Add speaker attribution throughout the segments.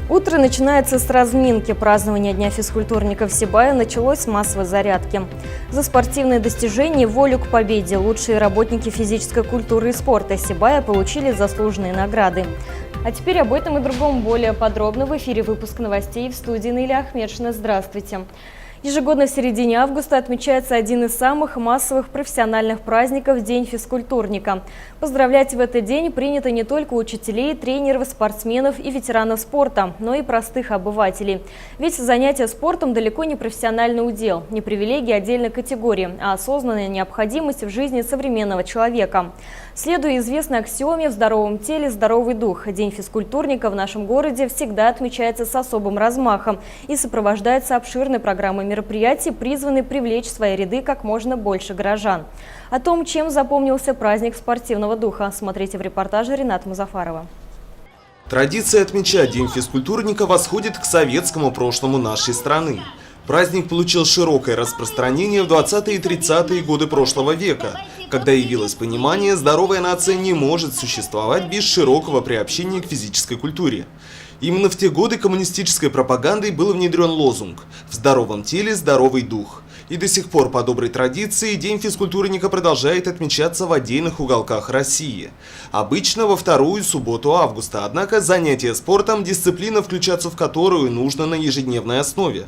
Speaker 1: Утро начинается с разминки. Празднование Дня физкультурника в Сибае началось с массовой зарядки. За спортивные достижения и волю к победе лучшие работники физической культуры и спорта Сибая получили заслуженные награды. А теперь об этом и другом более подробно в эфире выпуск новостей в студии Наиля Ахмедшина. Здравствуйте. Ежегодно в середине августа отмечается один из самых массовых профессиональных праздников – День физкультурника. Поздравлять в этот день принято не только учителей, тренеров, спортсменов и ветеранов спорта, но и простых обывателей. Ведь занятие спортом далеко не профессиональный удел, не привилегия отдельной категории, а осознанная необходимость в жизни современного человека. Следуя известной аксиоме «в здоровом теле здоровый дух», День физкультурника в нашем городе всегда отмечается с особым размахом и сопровождается обширной программой мероприятий, призванной привлечь в свои ряды как можно больше горожан. О том, чем запомнился праздник спортивного духа, смотрите в репортаже Рената Музафарова.
Speaker 2: Традиция отмечать День физкультурника восходит к советскому прошлому нашей страны. Праздник получил широкое распространение в 20-е и 30-е годы прошлого века, когда явилось понимание, здоровая нация не может существовать без широкого приобщения к физической культуре. Именно в те годы коммунистической пропагандой был внедрен лозунг «В здоровом теле здоровый дух». И до сих пор по доброй традиции День физкультурника продолжает отмечаться в отдельных уголках России. Обычно во вторую субботу августа, однако занятие спортом – дисциплина, включаться в которую нужно на ежедневной основе.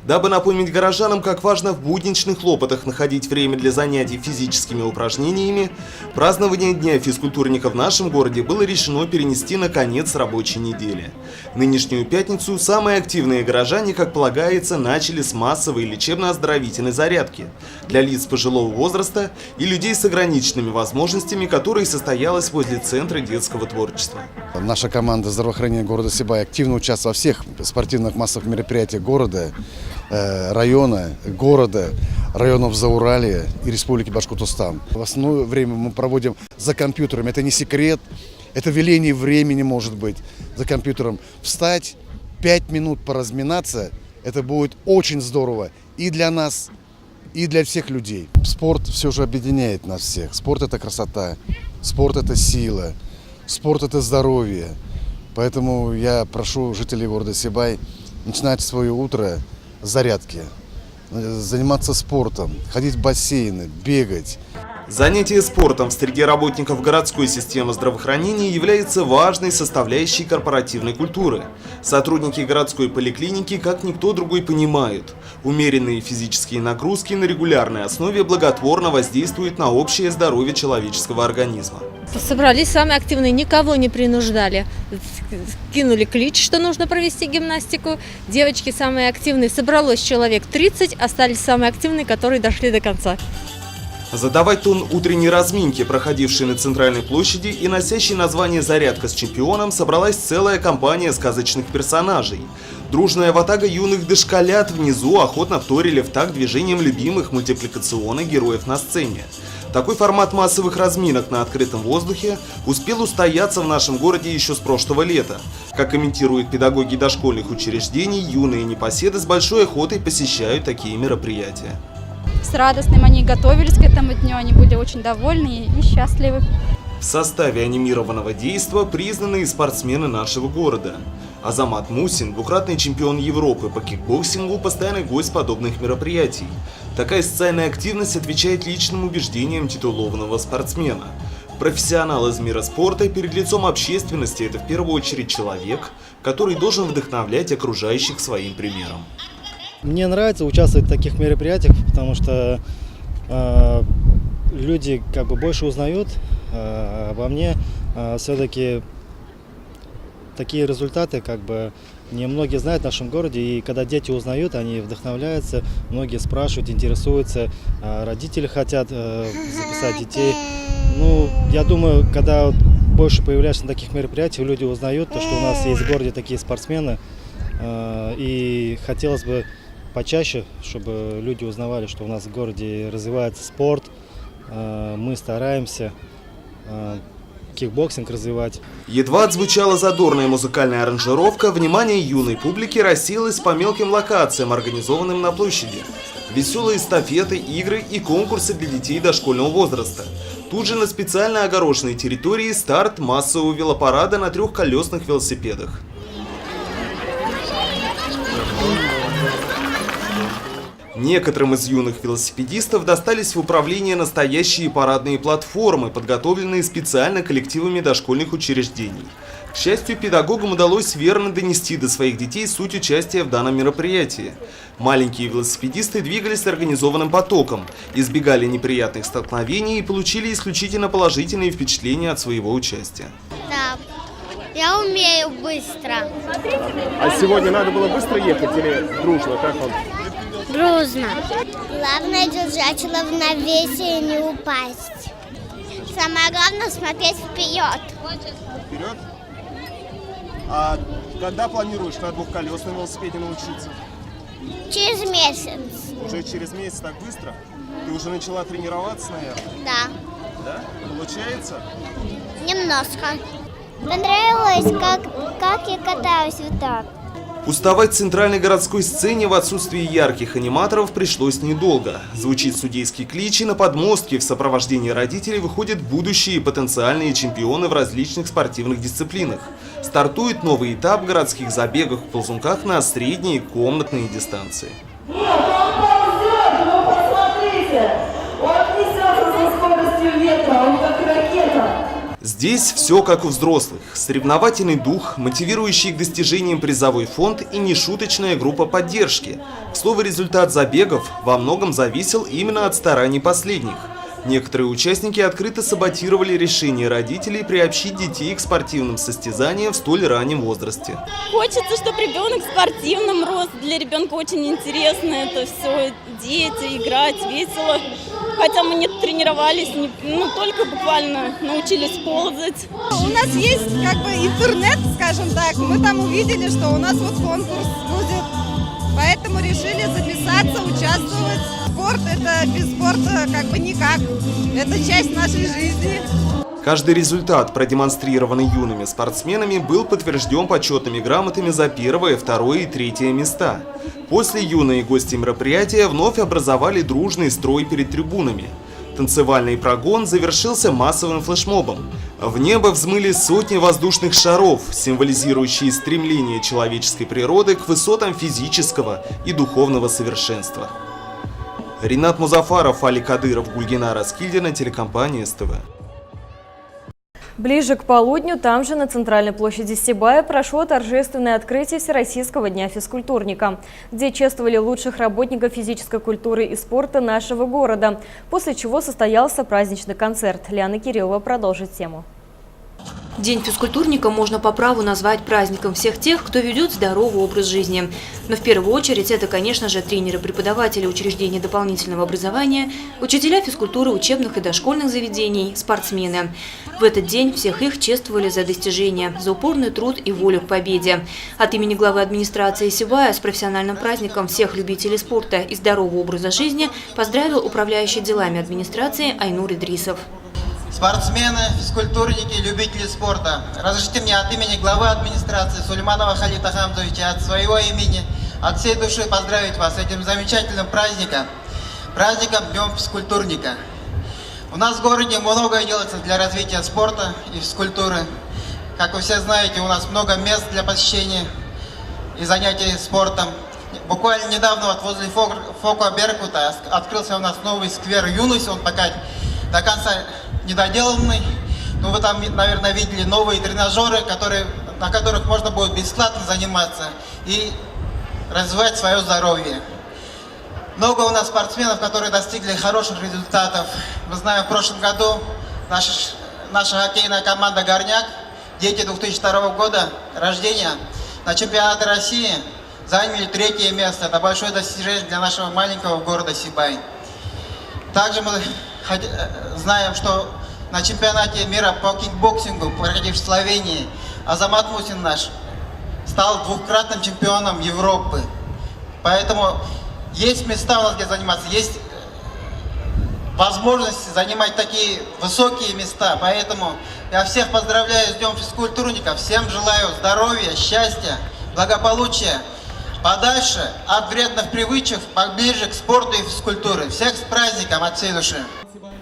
Speaker 2: Дабы напомнить горожанам, как важно в будничных хлопотах находить время для занятий физическими упражнениями, празднование Дня физкультурника в нашем городе было решено перенести на конец рабочей недели. Нынешнюю пятницу самые активные горожане, как полагается, начали с массовой лечебно-оздоровительной зарядки для лиц пожилого возраста и людей с ограниченными возможностями, которая состоялась возле Центра детского творчества.
Speaker 3: Наша команда здравоохранения города Сибая активно участвует во всех спортивных массовых мероприятиях города, района, районов Зауралья и Республики Башкортостан. В основное время мы проводим за компьютером. Это не секрет, это веление времени может быть за компьютером. Встать, 5 минут поразминаться, это будет очень здорово и для нас, и для всех людей. Спорт все же объединяет нас всех. Спорт – это красота, спорт – это сила, спорт – это здоровье. Поэтому я прошу жителей города Сибай начинать свое утро с зарядки, заниматься спортом, ходить в бассейны, бегать.
Speaker 2: Занятие спортом в среде работников городской системы здравоохранения является важной составляющей корпоративной культуры. Сотрудники городской поликлиники, как никто другой, понимают, умеренные физические нагрузки на регулярной основе благотворно воздействуют на общее здоровье человеческого организма.
Speaker 4: Собрались самые активные, никого не принуждали. Кинули клич, что нужно провести гимнастику. Девочки самые активные, собралось человек 30, остались самые активные, которые дошли до конца.
Speaker 2: Задавать тон утренней разминки, проходившей на центральной площади и носящей название «Зарядка с чемпионом», собралась целая компания сказочных персонажей. Дружная ватага юных дошколят внизу охотно вторили в такт движением любимых мультипликационных героев на сцене. Такой формат массовых разминок на открытом воздухе успел устояться в нашем городе еще с прошлого лета. Как комментируют педагоги дошкольных учреждений, юные непоседы с большой охотой посещают такие мероприятия.
Speaker 5: С радостным они готовились к этому дню, они были очень довольны и счастливы.
Speaker 2: В составе анимированного действа признанные спортсмены нашего города. Азамат Мусин, двукратный чемпион Европы по кикбоксингу, постоянный гость подобных мероприятий. Такая социальная активность отвечает личным убеждениям титулованного спортсмена. Профессионал из мира спорта перед лицом общественности – это в первую очередь человек, который должен вдохновлять окружающих своим примером.
Speaker 6: Мне нравится участвовать в таких мероприятиях, потому что люди как бы больше узнают обо мне. Все-таки такие результаты как бы не многие знают в нашем городе, и когда дети узнают, они вдохновляются, многие спрашивают, интересуются, родители хотят записать детей. Ну, я думаю, когда больше появляешься на таких мероприятиях, люди узнают, то, что у нас есть в городе такие спортсмены, и хотелось бы почаще, чтобы люди узнавали, что у нас в городе развивается спорт, мы стараемся. кикбоксинг развивать.
Speaker 2: Едва отзвучала задорная музыкальная аранжировка, внимание юной публики рассеялось по мелким локациям, организованным на площади. Веселые эстафеты, игры и конкурсы для детей дошкольного возраста. Тут же на специально огороженной территории старт массового велопарада на трехколесных велосипедах. Некоторым из юных велосипедистов достались в управление настоящие парадные платформы, подготовленные специально коллективами дошкольных учреждений. К счастью, педагогам удалось верно донести до своих детей суть участия в данном мероприятии. Маленькие велосипедисты двигались организованным потоком, избегали неприятных столкновений и получили исключительно положительные впечатления от своего участия.
Speaker 7: Да, я умею быстро.
Speaker 8: А сегодня надо было быстро ехать или дружно? Как вам?
Speaker 7: Дружно. Главное держать равновесие и не упасть. Самое главное смотреть вперед.
Speaker 8: Вперед? А когда планируешь на двухколесном велосипеде научиться?
Speaker 7: Через месяц.
Speaker 8: Уже через месяц так быстро? Ты уже начала тренироваться, наверное?
Speaker 7: Да.
Speaker 8: Да? Получается?
Speaker 7: Немножко. Понравилось, как я катаюсь вот так.
Speaker 2: Уставать в центральной городской сцене в отсутствии ярких аниматоров пришлось недолго. Звучит судейский клич, и на подмостке в сопровождении родителей выходят будущие потенциальные чемпионы в различных спортивных дисциплинах. Стартует новый этап городских забегов в ползунках на средние комнатные дистанции. Здесь все как у взрослых. Соревновательный дух, мотивирующий к достижениям призовой фонд и нешуточная группа поддержки. К слову, результат забегов во многом зависел именно от стараний последних. Некоторые участники открыто саботировали решение родителей приобщить детей к спортивным состязаниям в столь раннем возрасте.
Speaker 9: Хочется, чтобы ребенок в спортивном рос. Для ребенка очень интересно это все. Дети, играть, весело. Хотя мы не тренировались, только буквально научились ползать.
Speaker 10: У нас есть интернет, скажем так. Мы там увидели, что у нас конкурс будет. Поэтому решили записаться, участвовать. Спорт – это без спорта никак. Это часть нашей жизни.
Speaker 2: Каждый результат, продемонстрированный юными спортсменами, был подтвержден почетными грамотами за первое, второе и третье места. После юные гости мероприятия вновь образовали дружный строй перед трибунами. Танцевальный прогон завершился массовым флешмобом. В небо взмыли сотни воздушных шаров, символизирующие стремление человеческой природы к высотам физического и духовного совершенства. Ринат Музафаров, Али Кадыров, Гульгина Раскильдина, телекомпания СТВ.
Speaker 1: Ближе к полудню там же на центральной площади Сибая прошло торжественное открытие Всероссийского дня физкультурника, где чествовали лучших работников физической культуры и спорта нашего города, после чего состоялся праздничный концерт. Лиана Кириллова продолжит тему.
Speaker 11: День физкультурника можно по праву назвать праздником всех тех, кто ведет здоровый образ жизни. Но в первую очередь это, конечно же, тренеры-преподаватели учреждений дополнительного образования, учителя физкультуры учебных и дошкольных заведений, спортсмены. В этот день всех их чествовали за достижения, за упорный труд и волю к победе. От имени главы администрации Сибая с профессиональным праздником всех любителей спорта и здорового образа жизни поздравил управляющий делами администрации Айнур Идрисов.
Speaker 12: Спортсмены, физкультурники, любители спорта, разрешите мне от имени главы администрации Сулейманова Халита Хамзовича, от своего имени, от всей души поздравить вас с этим замечательным праздником, Днем физкультурника. У нас в городе многое делается для развития спорта и физкультуры. Как вы все знаете, у нас много мест для посещения и занятий спортом. Буквально недавно возле Фока Беркута открылся у нас новый сквер «Юность», он пока до конца недоделанный. Но вы там, наверное, видели новые тренажеры, на которых можно будет бесплатно заниматься и развивать свое здоровье. Много у нас спортсменов, которые достигли хороших результатов. Мы знаем, в прошлом году наша хоккейная команда «Горняк», дети 2002 года рождения, на чемпионате России заняли 3-е место. Это большое достижение для нашего маленького города Сибай. Также мы знаем, что на чемпионате мира по кикбоксингу, проходившем в Словении, Азамат Мусин наш стал 2-кратным чемпионом Европы. Поэтому есть места у нас, где заниматься, есть возможности занимать такие высокие места. Поэтому я всех поздравляю с Днем физкультурника. Всем желаю здоровья, счастья, благополучия. Подальше от вредных привычек, поближе к спорту и физкультуре. Всех с праздником от всей души.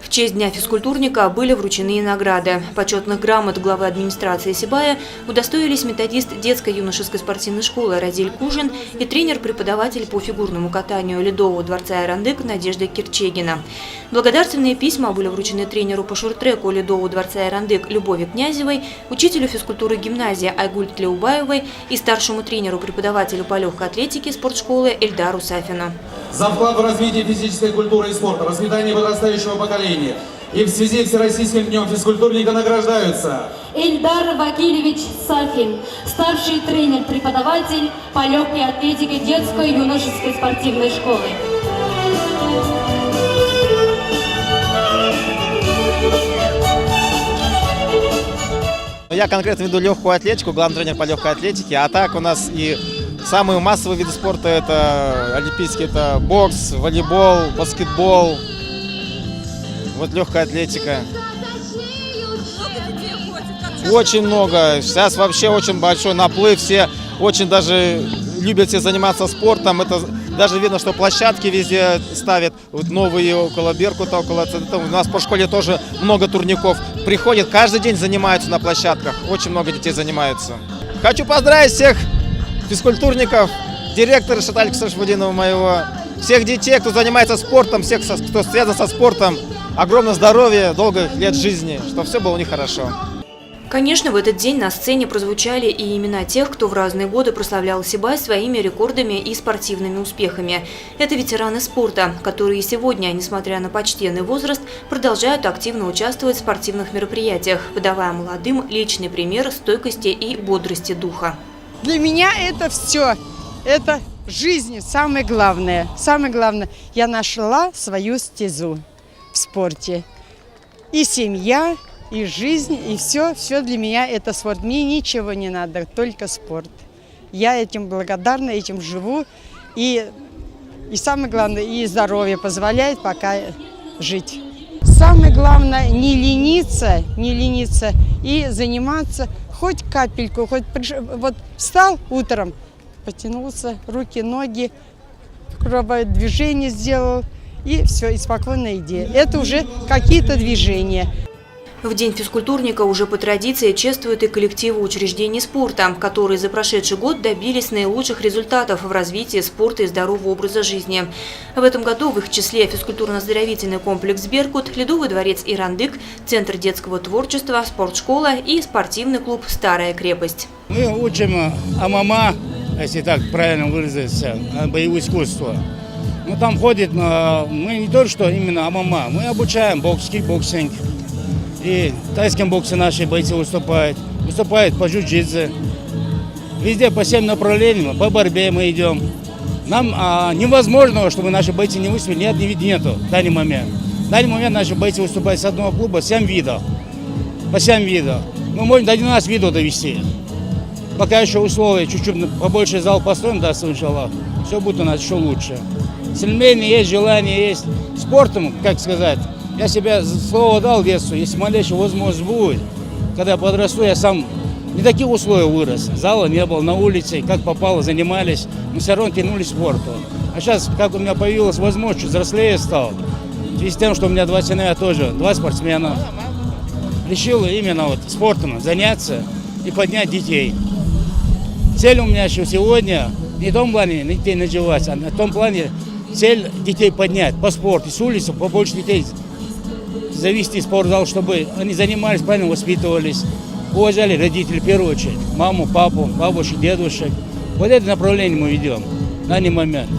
Speaker 11: В честь Дня физкультурника были вручены и награды. Почетных грамот главы администрации Сибая удостоились методист детско-юношеской спортивной школы Разиль Кужин и тренер-преподаватель по фигурному катанию Ледового дворца Ирандык Надежда Кирчегина. Благодарственные письма были вручены тренеру по шорт-треку Ледового дворца Ирандык Любови Князевой, учителю физкультуры гимназии Айгуль Тлеубаевой и старшему тренеру-преподавателю по легкой атлетике спортшколы Эльдару Сафину.
Speaker 13: За вклад в развитие физической культуры и спорта, воспитание подрастающего поколения. И в связи с Всероссийским днем физкультурника награждаются
Speaker 14: Эльдар Вакилевич Сафин, старший тренер-преподаватель по легкой атлетике детской и юношеской спортивной школы.
Speaker 15: Я конкретно веду легкую атлетику, главный тренер по легкой атлетике, а так у нас и самые массовые виды спорта это олимпийские, это бокс, волейбол, баскетбол, вот легкая атлетика. Очень много, сейчас вообще очень большой наплыв, все очень даже любят все заниматься спортом, это даже видно, что площадки везде ставят, вот новые около Беркута, около ЦДТ. У нас по школе тоже много турников. Приходят, каждый день занимаются на площадках, очень много детей занимаются. Хочу поздравить всех физкультурников, директора Шаталька Сашвудинова моего, всех детей, кто занимается спортом, всех, кто связан со спортом. Огромное здоровья, долгих лет жизни, чтобы все было у них хорошо.
Speaker 11: Конечно, в этот день на сцене прозвучали и имена тех, кто в разные годы прославлял Сибай своими рекордами и спортивными успехами. Это ветераны спорта, которые сегодня, несмотря на почтенный возраст, продолжают активно участвовать в спортивных мероприятиях, подавая молодым личный пример стойкости и бодрости духа.
Speaker 16: Для меня это все, это жизнь самое главное. Самое главное, я нашла свою стезу в спорте. И семья, и жизнь, и все для меня это спорт. Мне ничего не надо, только спорт. Я этим благодарна, этим живу. И самое главное, и здоровье позволяет пока жить. Самое главное, не лениться и заниматься хоть капельку, хоть вот встал утром, потянулся, руки, ноги, круговое движение сделал, и все, и спокойно иди. Это уже какие-то движения.
Speaker 11: В День физкультурника уже по традиции чествуют и коллективы учреждений спорта, которые за прошедший год добились наилучших результатов в развитии спорта и здорового образа жизни. В этом году в их числе физкультурно-оздоровительный комплекс «Беркут», Ледовый дворец «Ирандык», Центр детского творчества, спортшкола и спортивный клуб «Старая крепость».
Speaker 17: Мы учим АМАМА, если так правильно выразиться, боевое искусство. Ну, там ходит, мы не то, что именно АМАМА, мы обучаем бокс, кикбоксинг. И в тайском боксе наши бойцы выступают по джиу-джитсу. Везде по 7 направлениям, по борьбе мы идем. Нам невозможно, чтобы наши бойцы не выступили, нету в данный момент. В данный момент наши бойцы выступают с одного клуба 7 видов. По 7 видов. Мы можем до 11 видов довести. Пока еще условия, чуть-чуть побольше зал построим, да, иншаллах, все будет у нас еще лучше. Стремление есть, желание есть. Спортом, как сказать, я себе слово дал в детстве, если малейшая возможность будет. Когда я подрасту, я сам не таких условий вырос. Зала не было, на улице, как попало, занимались. Мы все равно тянулись к спорту. А сейчас, как у меня появилась возможность, взрослее стал. В связи с тем, что у меня 2 сына тоже, 2 спортсмена. Решил именно вот спортом заняться и поднять детей. Цель у меня еще сегодня не в том плане на детей наживать, а в том плане цель детей поднять по спорту. С улицы побольше детей завести спортзал, чтобы они занимались, правильно воспитывались, уважали родителей в первую очередь, маму, папу, бабушек, дедушек. Вот это направление мы ведем в данный момент.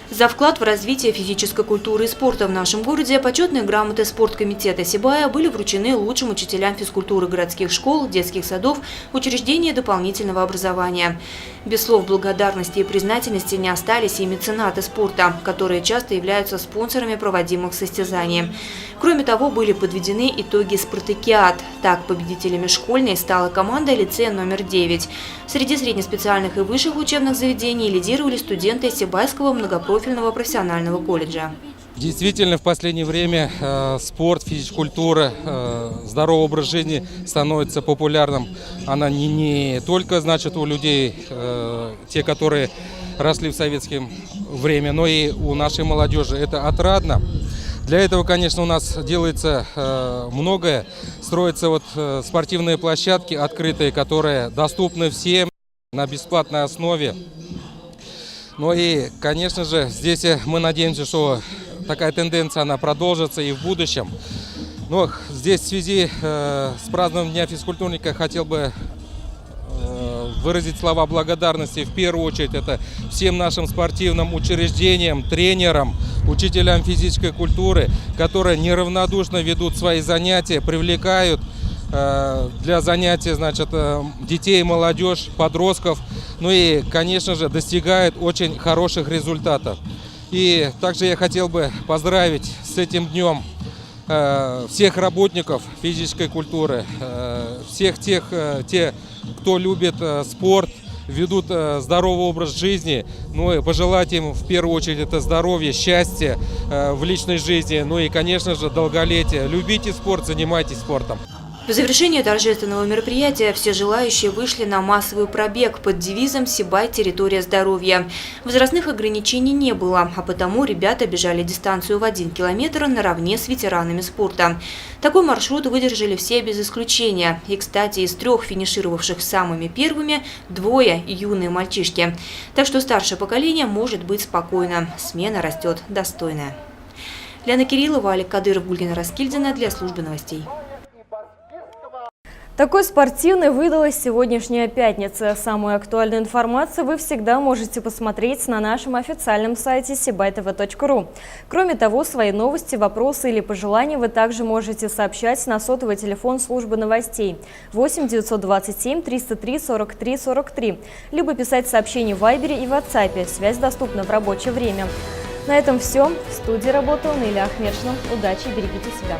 Speaker 11: За вклад в развитие физической культуры и спорта в нашем городе почетные грамоты спорткомитета Сибая были вручены лучшим учителям физкультуры городских школ, детских садов, учреждений дополнительного образования. Без слов благодарности и признательности не остались и меценаты спорта, которые часто являются спонсорами проводимых состязаний. Кроме того, были подведены итоги спартакиад. Так, победителями школьной стала команда лицея номер 9. Среди среднеспециальных и высших учебных заведений лидировали студенты Сибайского многопрофильного профессионального колледжа.
Speaker 18: Действительно, в последнее время спорт, физкультура, здоровый образ жизни становится популярным. Она не только, значит, у людей, те, которые росли в советское время, но и у нашей молодежи. Это отрадно. Для этого, конечно, у нас делается многое. Строятся вот спортивные площадки открытые, которые доступны всем на бесплатной основе. Ну и, конечно же, здесь мы надеемся, что такая тенденция она продолжится и в будущем. Но здесь в связи с празднованием Дня физкультурника хотел бы выразить слова благодарности. В первую очередь это всем нашим спортивным учреждениям, тренерам, учителям физической культуры, которые неравнодушно ведут свои занятия, привлекают для занятий, значит, детей, молодежь, подростков. Ну и, конечно же, достигают очень хороших результатов. И также я хотел бы поздравить с этим днем всех работников физической культуры, всех тех, кто любит спорт, ведут здоровый образ жизни. Ну и пожелать им в первую очередь это здоровье, счастья в личной жизни, ну и, конечно же, долголетия. Любите спорт, занимайтесь спортом.
Speaker 11: По завершению торжественного мероприятия все желающие вышли на массовый пробег под девизом «Сибай. Территория здоровья». Возрастных ограничений не было, а потому ребята бежали дистанцию в 1 километр наравне с ветеранами спорта. Такой маршрут выдержали все без исключения. И, кстати, из 3 финишировавших самыми первыми 2 юные мальчишки. Так что старшее поколение может быть спокойно. Смена растет достойная. Лена Кириллова, Олег Кадыров, Гульгина Раскильдина для службы новостей.
Speaker 1: Такой спортивной выдалась сегодняшняя пятница. Самую актуальную информацию вы всегда можете посмотреть на нашем официальном сайте sibaytv.ru. Кроме того, свои новости, вопросы или пожелания вы также можете сообщать на сотовый телефон службы новостей 8 927 303 43 43, либо писать сообщения в Вайбере и WhatsApp. Связь доступна в рабочее время. На этом все. В студии работала Наиля Ахмедшина. Удачи и берегите себя.